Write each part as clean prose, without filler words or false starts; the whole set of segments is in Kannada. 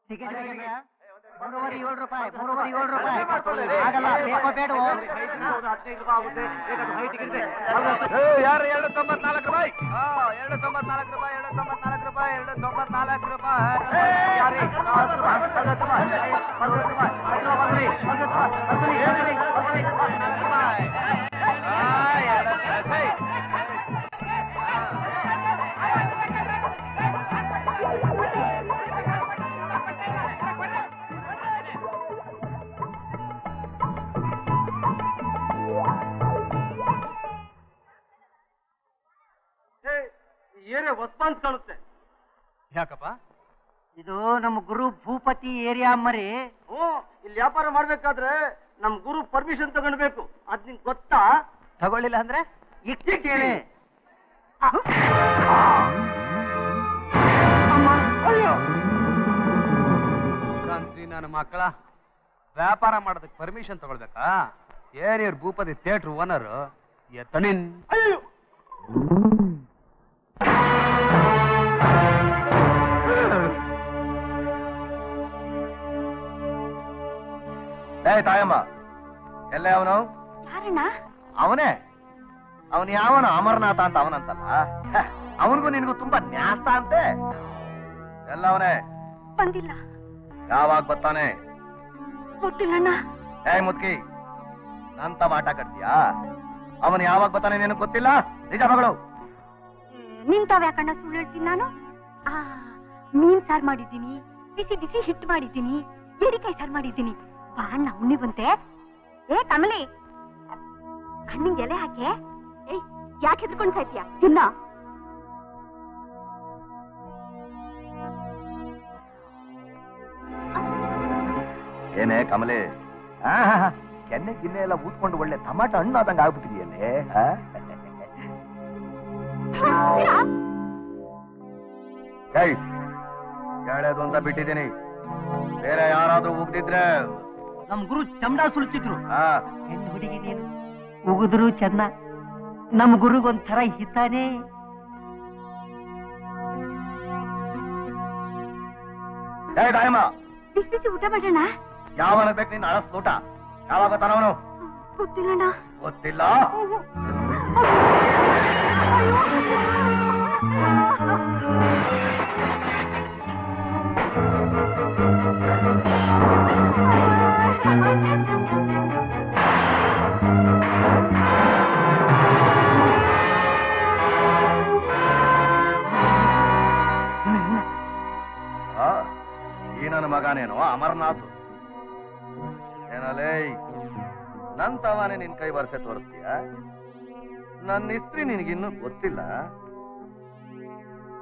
ಟಿಕೆಟ್ ₹3.7 ₹3.7 ಆಗಲ್ಲ, ಬೇಕೋ ಬೇಡವೋ? ಯಾರು ₹2.94 ಏನೇ ಹೊಸ್ಪ ಅಂತ ಕಾಣುತ್ತೆ. ಯಾಕಪ್ಪ? ಇದು ನಮ್ಮ ಗುರು ಭೂಪತಿ ಏರಿಯಾ ಮರಿ. ಇಲ್ಲಿ ವ್ಯಾಪಾರ ಮಾಡ್ಬೇಕಾದ್ರೆ ನಮ್ ಗುರು ಪರ್ಮಿಷನ್ ತಗೊಂಡ್ಬೇಕು. ಅದ್ ನಿಂಗೆ ಗೊತ್ತಾ? ತಗೊಳ್ಳಿಲ್ಲ ಅಂದ್ರೆ ಇಕ್ಕೇನೆ. ಕಾಂತಿ ನನ್ನ ಮಕ್ಕಳ ವ್ಯಾಪಾರ ಮಾಡೋದಕ್ಕೆ ಪರ್ಮಿಷನ್ ತಗೊಳ್ಬೇಕಾ? ಏರಿಯರ್ ಭೂಪತಿ ಥಿಯೇಟರ್ ಓನರ್ ಎತ್ತಣಿನ್. ತಾಯಮ್ಮ, ಎಲ್ಲ ಅವನು? ಅವನೇ. ಅವನು ಯಾವನು? ಅಮರನಾಥ ಅಂತ ಅವನಂತಲ್ಲ. ಅವನಿಗೂ ನಿನಗೂ ತುಂಬಾ ನ್ಯಾಸ್ತ ಅಂತೆ. ಎಲ್ಲ ಅವನೇ. ಬಂದಿಲ್ಲ. ಯಾವಾಗ ಬರ್ತಾನೆ? ಗೊತ್ತಿಲ್ಲಣ್ಣ. ಮುದ್ಕಿ, ನಂತ ಮಾಟ ಕಟ್ತೀಯಾ? ಅವನು ಯಾವಾಗ ಬರ್ತಾನೆ ನಿನಗೆ ಗೊತ್ತಿಲ್ಲ? ನಿಜ ಮಗಳು. ನಿಂತಾವ ಯಾಕಣ್ಣ ಸುಳ್ಳು ಹೇಳ್ತೀನಿ ನಾನು? ಮೀನ್ ಸಾರ್ ಮಾಡಿದ್ದೀನಿ, ಬಿಸಿ ಬಿಸಿ ಹಿಟ್ಟು ಮಾಡಿದ್ದೀನಿ, ಎರಿಕಾಯಿ ಸಾರ್ ಮಾಡಿದ್ದೀನಿ. ಬಾಣ್ಣ ಉಣ್ಣಿ ಬಂತೆ. ಕಮಲಿ, ಹಣ್ಣಿಗೆ ಎಲೆ ಹಾಕಿ. ಯಾಕೆ ಹೆದ್ರಕೊಂಡು ಸಾಯ್ತೀಯ? ತಿನ್ನ. ಏನೇ ಕಮಲೆ, ಕೆನ್ನೆ ಗಿನ್ನೆ ಎಲ್ಲ ಊದ್ಕೊಂಡು ಒಳ್ಳೆ ಟಮಾಟ ಹಣ್ಣು ಆದಂಗ ಆಗ್ಬಿಟ್ಟಿದೆಯಲ್ಲೇ. ಹೇಳೋದು ಅಂತ ಬಿಟ್ಟಿದ್ದೀನಿ. ಬೇರೆ ಯಾರಾದ್ರೂ ಉಗ್ದಿದ್ರೆ? ನಮ್ ಗುರು ಚಮಡ ಸುಳ್ತಿದ್ರು. ಹೆಣ್ಣು ಹುಡುಗಿ ನೀನು ಉಗಿದ್ರು ಚೆನ್ನ. ನಮ್ ಗುರುಗೊಂಥರ ಹಿತಾನೇ. ದಾಯಮ್ಮ, ಬಿಸಿ ಬಿಸಿ ಊಟ ಮಾಡೋಣ. ಯಾವನ ಬೇಕು ನಿನ್ನ ಅಳಸ್ ಊಟ? ಯಾವಾಗ ತಾನವನು? ಗೊತ್ತಿಲ್ಲಣ್ಣ. ಗೊತ್ತಿಲ್ಲ? ಈ ನನ್ನ ಮಗನೇನೋ ಅಮರನಾಥ್. ಏನಲ್ಲೇ ನನ್ ತವಾನೆ ನಿನ್ ಕೈ ವರ್ಷೆ ತೋರಿಸ್ತೀಯ? ನನ್ನ ಇಸ್ತ್ರಿ ನಿನಗಿನ್ನೂ ಗೊತ್ತಿಲ್ಲ.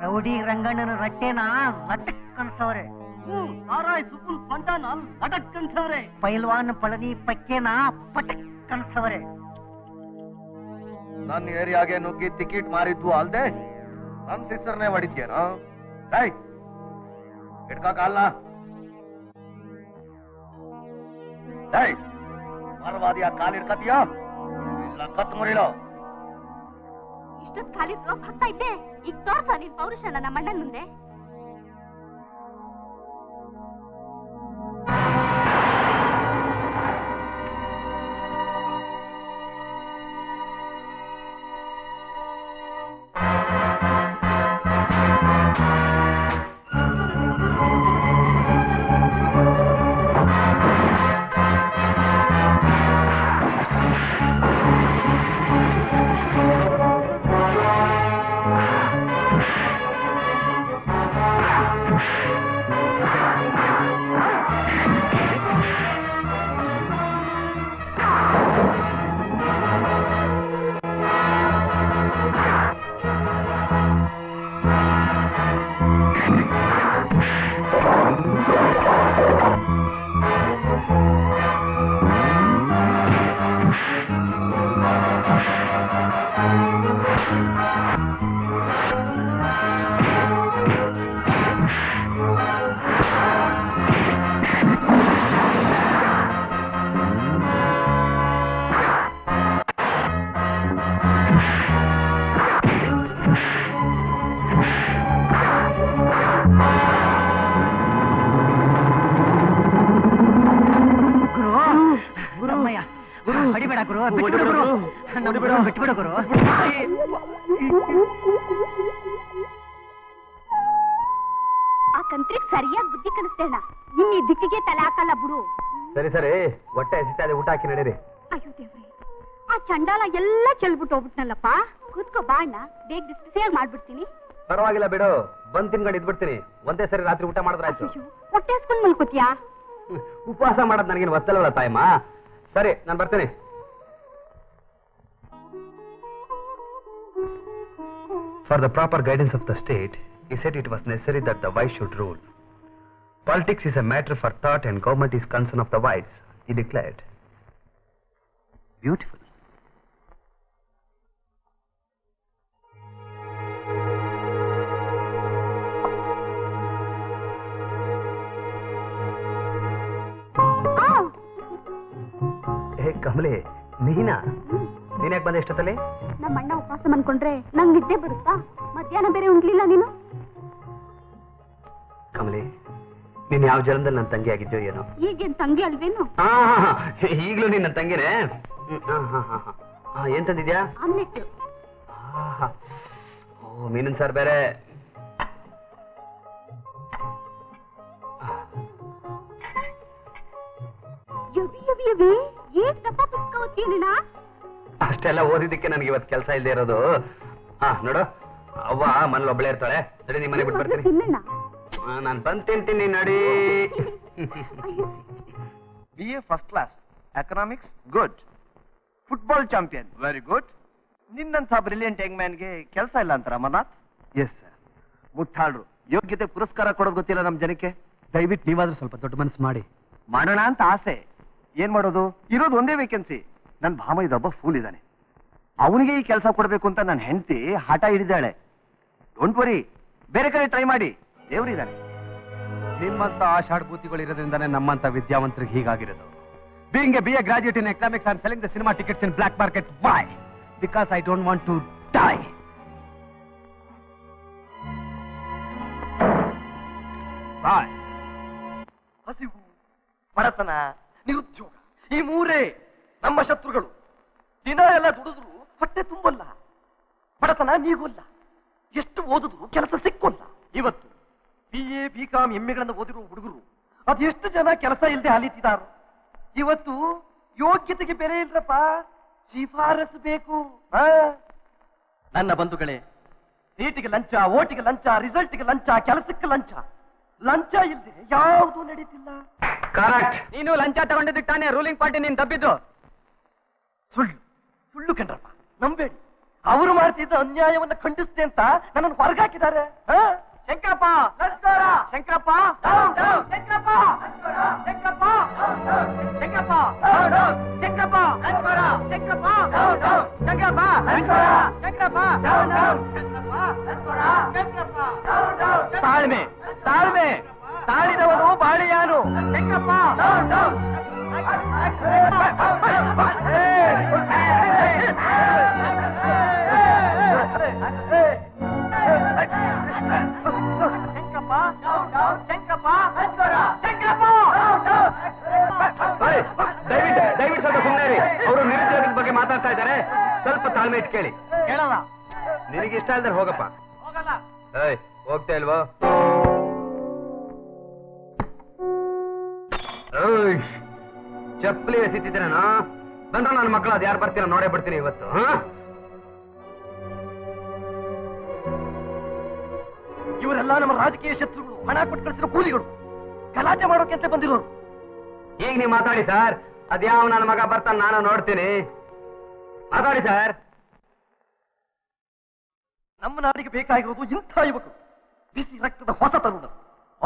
ರೌಡಿ ರಂಗಣ್ಣನ ರಟ್ಟೆನ ಲಟಕ್ ಕನ್ಸವ್ರೆ. ಸಾರಾಯ್ ಸುಪುಲ್ ಪಂಟಾನ ಲಟಕ್ ಕನ್ಸವ್ರೆ. ಪೈಲ್ವಾನ್ ಪಳನಿ ಪಕ್ಕೆನ ಪಟಕ್ ಕನ್ಸವ್ರೆ. ನನ್ನ ಏರಿಯಾಗೆ ನುಗ್ಗಿ ಟಿಕೆಟ್ ಮಾರಿದ್ವು ಅಲ್ದೆ ನನ್ ಸಿಸ್ಟರ್ನೇ ಹೊಡಿದ್ಯೇನೋ? ಹಿಡ್ಕಲ್ಲ. ಮರವಾದಿಯ ಕಾಲಿಡ್ಕತೀಯ ಇಲ್ಲ ಕತ್ ಮುರಿಲೋ? ಇಷ್ಟೊತ್ತು ಖಾಲಿ ಹೋಗ್ತಾ ಇದ್ದೆ. ಈಗ ತೋರ್ಸ ನಿನ್ ಪೌರುಷನ ನಮ್ಮ ಅಣ್ಣನ ಮುಂದೆ. ಬಿಟ್ಬಿಡು ಗುರು. ನಮ್ಮ ಗುರು ಬಿಟ್ಬಿಡು ಗುರು. ಆ ಕಂತ್ರಿಗೆ ಸರಿಯಾಗಿ ಬುದ್ಧಿ ಕಲಿಸ್ತೇಣ. ಇನ್ನು ಈ ದಿಕ್ಕಿಗೆ ತಲೆ ಹಾಕಲ್ಲ ಬಿಡು. ಸರಿ ಸರಿ, ಹೊಟ್ಟೆ ಹಸಿತಾ ಇದೆ, ಊಟ ಹಾಕಿ ನಡೀರಿ. ಅಯ್ಯೋ ದೇವ್ರಿ, ಆ ಚಂಡಾಲ ಎಲ್ಲ ಚೆಲ್ಬಿಟ್ಟು ಹೋಗ್ಬಿಟ್ನಲ್ಲಪ್ಪ. ಕೂತ್ಕೋ ಬಾ ಅಣ್ಣ, ಬೇಗ ಬಿಸಿಯಾಗಿ ಮಾಡ್ಬಿಡ್ತೀನಿ. ಪರವಾಗಿಲ್ಲ ಬಿಡು, ಬಂದ್ ತಿನ್ಕೊಂಡು ಇದ್ಬಿಡ್ತೀನಿ. ಒಂದೇ ಸರಿ ರಾತ್ರಿ ಊಟ ಮಾಡಿದ್ರಾಯ್ತು. ಅಯ್ಯೋ, ಹೊಟ್ಟೆ ಹಸ್ಕೊಂಡ್ ಮಲ್ಕೋತಿಯಾ? ಉಪವಾಸ ಮಾಡೋದು ನನಗೇನು ಒತ್ತಲವಲ್ಲ ತಾಯಮ್ಮ. ಸರಿ, ನಾನು ಬರ್ತೀನಿ. For the proper guidance of the state, he said it was necessary that the wise should rule. Politics is a matter for thought and government is concern of the wise, he declared. Beautiful. Hey, Kamale, ನೀನಾ? ನೀನ್ಯಾಕೆ ಬಂದೆ ಎಷ್ಟೊತ್ತಲ್ಲಿ? ನಮ್ಮ ಅಣ್ಣ ಉಪವಾಸ ಮನ್ಕೊಂಡ್ರೆ ನಂಗೆ ನಿದ್ದೆ ಬರುತ್ತಾ? ಮಧ್ಯಾಹ್ನ ಬೇರೆ ಉಂಡ್ಲಿಲ್ಲ ನೀನು? ಕಮಲಿ, ನೀನ್ ಯಾವ ಜನ್ಮದಲ್ಲಿ ನನ್ನ ತಂಗಿ ಆಗಿದ್ಯೋ ಏನೋ? ಈಗೇನ್ ತಂಗಿ ಅಲ್ವೇನು? ಈಗ್ಲೂ ನೀನ್ ನನ್ನ ತಂಗಿನೇ? ಏನ್ ತಂದಿದ್ಯಾ? ಆಮ್ಲೆಟ್. ಓ, ಮೀನಿನ ಸಾರ್ ಬೇರೆ. ಅಷ್ಟೆಲ್ಲ ಓದಿದ್ದಕ್ಕೆ ನನಗೆ ಇವತ್ತು ಕೆಲಸ ಇಲ್ಲದೆ ಇರೋದು. ನೋಡು, ಅವ್ವ ಮನೇಲಿ ಒಬ್ಬಳೇ ಇರ್ತಾಳೆ. ಸರಿ, ನಿಮ್ಮ ಮನೆ ಬಿಟ್ಟು ಬರ್ತೀನಿ. ನಾನು ಬಂದು ತಿಂತೀನಿ, ನಡಿ. BA first class, economics good, football champion very good. ನಿನ್ನಂಥ ಬ್ರಿಲಿಯಂಟ್ ಯಂಗ್ ಮ್ಯಾನ್ಗೆ ಕೆಲಸ ಇಲ್ಲ ಅಂತಾರ ಅಮರ್ನಾಥ್? Yes sir. ಮುಟ್ಟಾಳ್ರು ಯೋಗ್ಯತೆ ಪುರಸ್ಕಾರ ಕೊಡೋದು ಗೊತ್ತಿಲ್ಲ ನಮ್ಮ ಜನಕ್ಕೆ. ದಯವಿಟ್ಟು ನೀವಾದ್ರೂ ಸ್ವಲ್ಪ ದೊಡ್ಡ ಮನಸ್ಸು ಮಾಡಿ. ಮಾಡೋಣ ಅಂತ ಆಸೆ, ಏನ್ ಮಾಡೋದು? ಇರೋದು ಒಂದೇ ವೇಕೆನ್ಸಿ. ನನ್ನ ಭಾಮ ಇದೊಬ್ಬ ಫೂಲ್ ಇದ್ದಾನೆ, ಅವನಿಗೆ ಈ ಕೆಲಸ ಕೊಡಬೇಕು ಅಂತ ನನ್ನ ಹೆಂಡತಿ ಹಠ ಹಿಡಿದಾಳೆ. ಡೋಂಟ್ ವರಿ, ಬೇರೆ ಕಡೆ ಟ್ರೈ ಮಾಡಿ, ದೇವ್ರಿದ್ದಾನೆ. ನಿಮ್ಮಂತ ಆಷಾಢಭೂತಿಗಳು ಇರೋದ್ರಿಂದಾನೇ ನಮ್ಮಂತ ವಿದ್ಯಾವಂತರಿಗೆ ಹೀಗಾಗಿರೋದು. Being a BA graduate in economics, I'm selling the cinema tickets in black market. Why? Because I don't want to die. Bye. ಹಸಿವು, ಬಡತನ, ನಿರುದ್ಯೋಗ, ಈ ಮೂರೇ ನಮ್ಮ ಶತ್ರುಗಳು. ದಿನ ಎಲ್ಲ ದುಡಿದ್ರು ಹೊಟ್ಟೆ ತುಂಬಲ್ಲ, ಬಡತನ ನೀಗೋಲ್ಲ, ಎಷ್ಟು ಓದಿದ್ರು ಕೆಲಸ ಸಿಕ್ಕೋಲ್ಲ. ಇವತ್ತು BA BCom MA ಓದಿರುವ ಹುಡುಗರು ಅದೆಷ್ಟು ಜನ ಕೆಲಸ ಇಲ್ಲದೆ ಅಲಿತಿದಾರ. ಇವತ್ತು ಯೋಗ್ಯತೆಗೆ ಬೆಲೆ ಇಲ್ರಪ್ಪ, ಶಿಫಾರಸು ಬೇಕು. ನನ್ನ ಬಂಧುಗಳೇ, ಸೀಟಿಗೆ ಲಂಚ, ಓಟಿಗೆ ಲಂಚ, ರಿಸಲ್ಟ್ಗೆ ಲಂಚ, ಕೆಲಸಕ್ಕೆ ಲಂಚ. ಲಂಚ ಇಲ್ಲದೆ ಯಾವುದು ನಡೀತಿಲ್ಲ. ಕರೆಕ್ಟ್. ನೀನು ಲಂಚ ತಗೊಂಡಿದ್ದಕ್ಕೆ ತಾನೇ ರೂಲಿಂಗ್ ಪಾರ್ಟಿ ನೀನು ದಬ್ಬಿದ್ದು. ಸುಳ್ಳು ಸುಳ್ಳು ಕಣ್ರಪ್ಪ, ನಂಬೇಡಿ. ಅವರು ಮಾಡ್ತಿದ್ದ ಅನ್ಯಾಯವನ್ನ ಖಂಡಿಸ್ತೆ ಅಂತ ನನ್ನನ್ನು ಹೊರಗಾಕಿದ್ದಾರೆ. ಶಂಕರಪ್ಪ, ಶಂಕರಪ್ಪ, ಶಂಕರಪ್ಪ, ಶಂಕರಪ್ಪ, ಶಂಕರಪ್ಪ, ಶಂಕರಪ್ಪ, ಶಂಕರಪ್ಪ, ಶಂಕರಪ್ಪ. ತಾಳ್ಮೆ ತಾಳ್ಮೆ, ತಾಳಿದವನು ಬಾಳೆಯಾನು. ಶಂಕರಪ್ಪ, ದಯವಿಟ್ಟು ಸ್ವಲ್ಪ ಸುಮ್ಮನೆ ರೀ. ಅವರು ನಿರುದ್ಯೋಗದ ಬಗ್ಗೆ ಮಾತಾಡ್ತಾ ಇದ್ದಾರೆ, ಸ್ವಲ್ಪ ತಾಳ್ಮೆ ಇಟ್ಟು ಕೇಳಿ. ಹೇಳಲ್ಲ, ನಿನಗೆ ಇಷ್ಟ ಇಲ್ದಾರೆ ಹೋಗಪ್ಪ. ಹೋಗಲ್ಲ. ಹೋಗ್ತಾ ಇಲ್ವೋ? ಚಪ್ಪಲಿ ಎಸಿತಿದ್ದೀರೇನಾ? ಬಂದ್ರು ನನ್ನ ಮಕ್ಕಳು, ಅದು ಯಾರು ಬರ್ತೀರ ನೋಡೇ ಬಿಡ್ತೀನಿ ಇವತ್ತು. ಇವರೆಲ್ಲ ನಮ್ಮ ರಾಜಕೀಯ ಶತ್ರುಗಳು, ಹಣ ಕೊಟ್ಟು ಕಳಿಸಿರೋ ಕೂಲಿಗಳು, ಗಲಾಟೆ ಮಾಡೋಕೆ ಅಂತ ಬಂದಿರೋರು. ಈಗ ನೀವು ಮಾತಾಡಿ ಸರ್, ಅದ್ಯಾವ ನನ್ನ ಮಗ ಬರ್ತಾನೆ ನಾನು ನೋಡ್ತೀನಿ. ಮಾತಾಡಿ ಸರ್. ನಮ್ಮ ನಾಡಿಗೆ ಬೇಕಾಗಿರೋದು ಇಂಥ ಯುವಕರು, ಬಿಸಿ ರಕ್ತದ ಹೊಸ ತರುಣರು,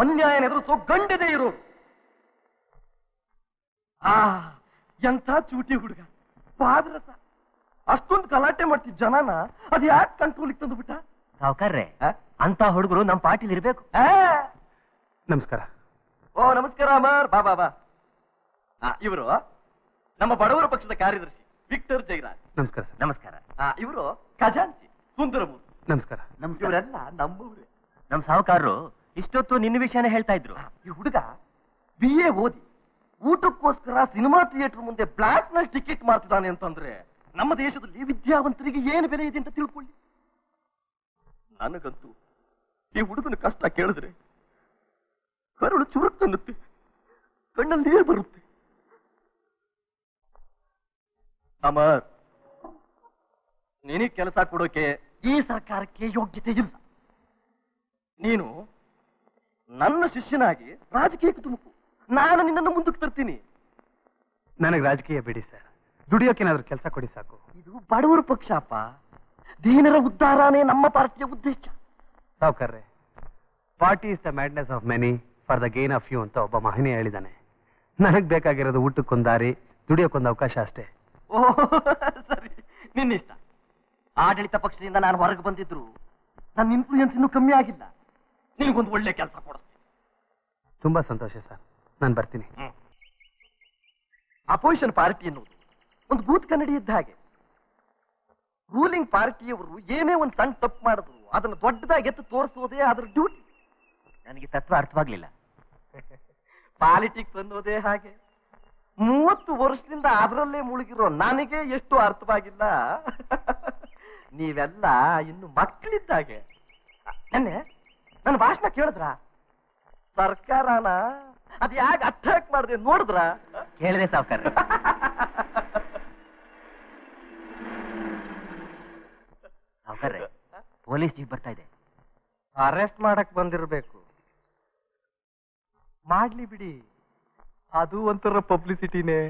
ಅನ್ಯಾಯ ಎದುರಿಸೋ ಗಂಡದೇ ಇರೋರು. ಎಂಥ ಚೂಟಿ ಹುಡುಗ, ಪಾದರಸ. ಅಷ್ಟೊಂದು ಗಲಾಟೆ ಮಾಡ್ತಿದ್ದ ಜನನ ಅದು ಯಾಕೆ ಕಂಟ್ರೋಲಿಗೆ ತಂದುಬಿಟ್ಟ? ಸಾವುಕಾರ್ರೆ, ಅಂತ ಹುಡುಗರು ನಮ್ಮ ಪಾರ್ಟಿಲಿ ಇರ್ಬೇಕು. ನಮಸ್ಕಾರ. ಓ ನಮಸ್ಕಾರ ಅಮರ್, ಬಾ ಬಾ ಬಾ. ಇವರು ನಮ್ಮ ಬಡವರ ಪಕ್ಷದ ಕಾರ್ಯದರ್ಶಿ ವಿಕ್ಟರ್ ಜೈರಾಜ್. ನಮಸ್ಕಾರ ಸರ್. ನಮಸ್ಕಾರ. ಇವರು ಖಜಾಂಚಿ ಸುಂದರಮೂರ್ತಿ. ನಮಸ್ಕಾರ. ಇವರೆಲ್ಲ ನಮ್ಮವ್ರೆ. ನಮ್ ಸಾವುಕಾರರು ಇಷ್ಟೊತ್ತು ನಿನ್ನ ವಿಷಯನೇ ಹೇಳ್ತಾ ಇದ್ರು. ಈ ಹುಡುಗ BA ಓದಿ ಊಟಕ್ಕೋಸ್ಕರ ಸಿನಿಮಾ ಥಿಯೇಟರ್ ಮುಂದೆ ಬ್ಲಾಕ್ ನಲ್ಲಿ ಟಿಕೆಟ್ ಮಾಡ್ತಿದ್ದಾನೆ ಅಂತಂದ್ರೆ ನಮ್ಮ ದೇಶದಲ್ಲಿ ವಿದ್ಯಾವಂತರಿಗೆ ಏನು ಬೆಲೆ ಇದೆ ಅಂತ ತಿಳ್ಕೊಳ್ಳಿ. ನನಗಂತೂ ಈ ಹುಡುಗನ ಕಷ್ಟ ಕೇಳಿದ್ರೆ ಕರುಳು ಚುರುಕನ್ನುತ್ತೆ, ಕಣ್ಣಲ್ಲಿ ನೀರು ಬರುತ್ತೆ. ಅಮರ್, ನಿನಗೆ ಕೆಲಸ ಕೊಡೋಕೆ ಈ ಸರ್ಕಾರಕ್ಕೆ ಯೋಗ್ಯತೆ ಇಲ್ಲ. ನೀನು ನನ್ನ ಶಿಷ್ಯನಾಗಿ ರಾಜಕೀಯಕ್ಕೆ ತುಮಕು, ನಾನು ನಿನ್ನನ್ನು ಮುಂದಕ್ಕೆ ತರ್ತೀನಿ. ನನಗೆ ರಾಜಕೀಯ ಬಿಡಿ ಸರ್, ದುಡಿಯೋಕೇನಾದ್ರೂ ಕೆಲಸ ಕೊಡಿ ಸಾಕು. ಇದು ಬಡವರ ಪಕ್ಷಪ್ಪ, ದೀನರ ಉದ್ಧಾರನೇ ನಮ್ಮ ಪಾರ್ಟಿಯ ಉದ್ದೇಶ. ಸಾವುಕಾರ್ರೆ, party is the madness of many for the gain of you ಅಂತ ಒಬ್ಬ ಮಹನೀಯ ಹೇಳಿದ್ದಾನೆ. ನನಗ್ ಬೇಕಾಗಿರೋದು ಊಟಕ್ಕೊಂದು ದಾರಿ, ದುಡಿಯೋಕ್ಕೊಂದು ಅವಕಾಶ ಅಷ್ಟೇ. ಓಹ್ ಸರಿ, ನಿನ್ನಿಷ್ಟ. ಆಡಳಿತ ಪಕ್ಷದಿಂದ ನಾನು ಹೊರಗೆ ಬಂದಿದ್ರು ನನ್ನ ಇನ್ಫ್ಲೂಯೆನ್ಸ್ ಇನ್ನೂ ಕಮ್ಮಿ ಆಗಿಲ್ಲ. ನಿನಗೊಂದು ಒಳ್ಳೆ ಕೆಲಸ ಕೊಡಿಸ್ತೀನಿ. ತುಂಬಾ ಸಂತೋಷ ಸರ್, ನಾನು ಬರ್ತೀನಿ. ಅಪೋಸಿಷನ್ ಪಾರ್ಟಿ ಎನ್ನುವುದು ಒಂದು ಬೂತ್ ಕನ್ನಡಿ ಇದ್ದ ಹಾಗೆ. ರೂಲಿಂಗ್ ಪಾರ್ಟಿಯವರು ಏನೇ ಒಂದು ಸಣ್ಣ ತಪ್ಪು ಮಾಡಿದ್ರು ಅದನ್ನು ದೊಡ್ಡದಾಗಿ ಎತ್ತು ತೋರಿಸೋದೇ ಅದರ ಡ್ಯೂಟಿ. ನನಗೆ ತತ್ವ ಅರ್ಥವಾಗ್ಲಿಲ್ಲ. ಪಾಲಿಟಿಕ್ಸ್ ಅನ್ನೋದೇ ಹಾಗೆ. 30 ವರ್ಷದಿಂದ ಅದರಲ್ಲೇ ಮುಳುಗಿರೋ ನನಗೆ ಎಷ್ಟು ಅರ್ಥವಾಗಿಲ್ಲ. ನೀವೆಲ್ಲ ಇನ್ನು ಮಕ್ಕಳಿದ್ದಾಗೆ. ನನ್ನ ಭಾಷಣ ಕೇಳಿದ್ರ? ಸರ್ಕಾರನ ಅದ್ ಯಾಕೆ ಅಟ್ಯಾಕ್ ಮಾಡಿದೆ ನೋಡಿದ್ರ? ಹೇಳಿದೆ ಸಾವುಕಾರ. ಸಾವುಕಾರ, ಪೊಲೀಸ್ ಜೀಪ್ ಬರ್ತಾ ಇದೆ. ಅರೆಸ್ಟ್ ಮಾಡಕ್ ಬಂದಿರ್ಬೇಕು. ಮಾಡ್ಲಿ ಬಿಡಿ, ಅದು ಒಂಥರ ಪಬ್ಲಿಸಿಟಿನೇ.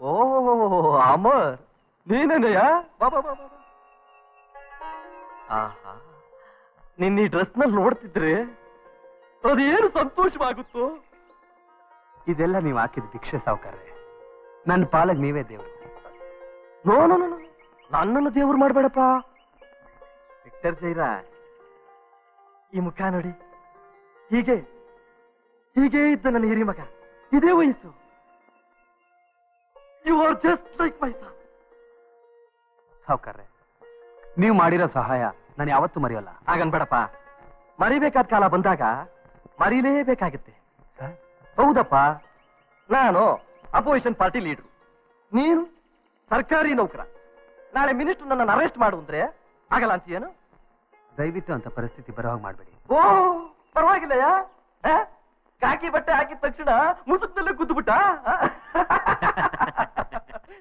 ಓ ಅಮರ್, ನೀನೇನಯ್ಯ? ಬಾಬಾ ಬಾಬಾ. ಆಹಾ, ನಿನ್ನ ಈ ಡ್ರೆಸ್ ನಲ್ಲಿ ನೋಡ್ತಿದ್ರೆ ಅದೇನು ಸಂತೋಷವಾಗುತ್ತೋ. ಇದೆಲ್ಲ ನೀವು ಹಾಕಿದ ಭಿಕ್ಷೆ ಸಾವುಕಾರ್ರೆ, ನನ್ನ ಪಾಲಕ್ ನೀವೇ ದೇವರು. ನೋ ನೋ ನೋ, ನನ್ನನ್ನು ದೇವ್ರು ಮಾಡ್ಬೇಡಪ್ಪ. ವಿಕ್ಟರ್ ಜೈರಾಜ್, ಈ ಮುಖ ನೋಡಿ, ಹೀಗೆ ಹೀಗೆ ಇದ್ದ ನನ್ನ ಹಿರಿ ಮಗ, ಇದೇ ವಯಸ್ಸು. You are just like my son. ಸಾವುಕಾರ್ರೆ, ನೀವು ಮಾಡಿರೋ ಸಹಾಯ ನಾನು ಯಾವತ್ತೂ ಮರೆಯೋಲ್ಲ. ಹಾಗನ್ಬೇಡಪ್ಪ, ಮರಿಬೇಕಾದ ಕಾಲ ಬಂದಾಗ ಮರೀಲೇಬೇಕಾಗುತ್ತೆ. ಹೌದಪ್ಪ, ನಾನು ಅಪೋಸಿಷನ್ ಪಾರ್ಟಿ ಲೀಡರ್, ನೀನು ಸರ್ಕಾರಿ ನೌಕರ. ನಾಳೆ ಮಿನಿಸ್ಟರ್ ನನ್ನನ್ನು ಅರೆಸ್ಟ್ ಮಾಡು ಅಂದ್ರೆ ಆಗಲ್ಲ ಅಂತೀಯೇನು? ದಯವಿಟ್ಟು ಅಂತ ಪರಿಸ್ಥಿತಿ ಬರೋ ಹಾಗೆ ಮಾಡಬೇಡಿ. ಓ ಪರವಾಗಿಲ್ಲಯ್ಯ, ಕಾಕಿ ಬಟ್ಟೆ ಹಾಕಿದ ತಕ್ಷಣ ಮುಸುಕ್ನಲ್ಲೇ ಕೂತ್ಬಿಟ್ಟ.